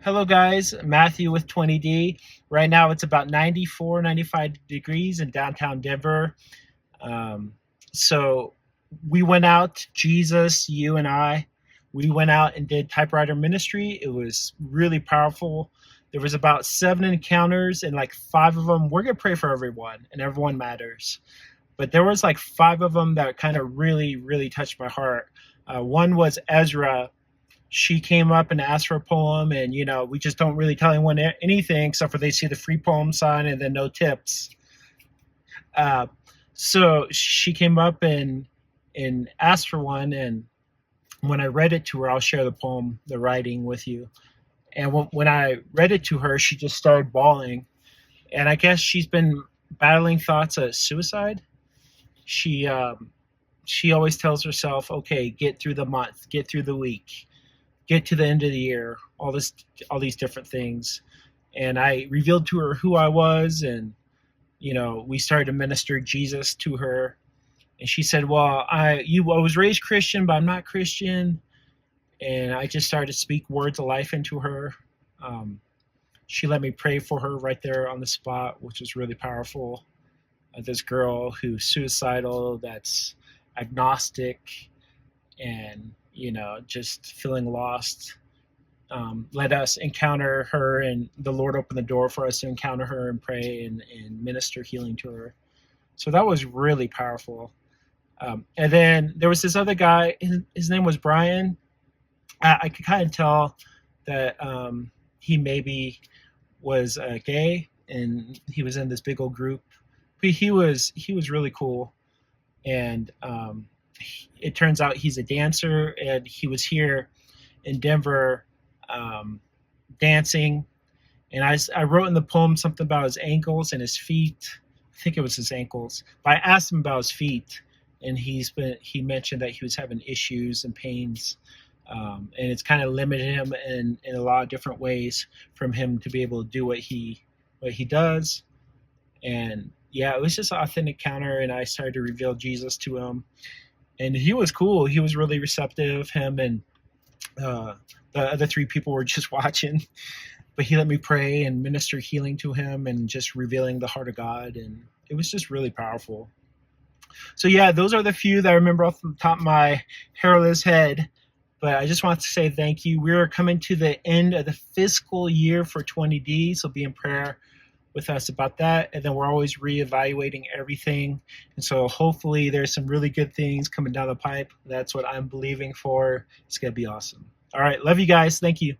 Hello guys, Matthew with 20D. Right now it's about 94, 95 degrees in downtown Denver. Um, so we went out, Jesus, you and I, we went out and did Typewriter ministry. It was really powerful. There was about 7 encounters and like 5 of them, we're going to pray for everyone and everyone matters. But there was like 5 of them that kind of really touched my heart. One was Ezra. She came up and asked for a poem, and we just don't really tell anyone anything except for they see the free poem sign and then no tips. uh, so she came up and asked for one, and when I read it to her, I'll share the poem, the writing with you. And when I read it to her, she just started bawling, and I guess she's been battling thoughts of suicide. She always tells herself, okay, get through the month, get through the week, get to the end of the year, all these different things. And I revealed to her who I was, and we started to minister Jesus to her. And she said, well, I was raised Christian, but I'm not Christian. And I just started to speak words of life into her. She let me pray for her right there on the spot, which was really powerful. This girl who's suicidal, that's agnostic, and just feeling lost, let us encounter her, and the Lord opened the door for us to encounter her and pray and minister healing to her. So that was really powerful. And then there was this other guy, his name was Brian. I could kind of tell that he maybe was gay, and he was in this big old group, but he was really cool. And it turns out he's a dancer, and he was here in Denver dancing. And I wrote in the poem something about his ankles and his feet. I think it was his ankles. But I asked him about his feet, and he mentioned that he was having issues and pains, and it's kind of limited him in a lot of different ways from him to be able to do what he does. And yeah, it was just an authentic encounter, and I started to reveal Jesus to him. And he was cool. He was really receptive. Him and the other 3 people were just watching. But he let me pray and minister healing to him and just revealing the heart of God. And it was just really powerful. So yeah, those are the few that I remember off the top of my hairless head. But I just want to say thank you. We're coming to the end of the fiscal year for 20D, so be in prayer with us about that. And then we're always reevaluating everything. And so hopefully there's some really good things coming down the pipe. That's what I'm believing for. It's going to be awesome. All right. Love you guys. Thank you.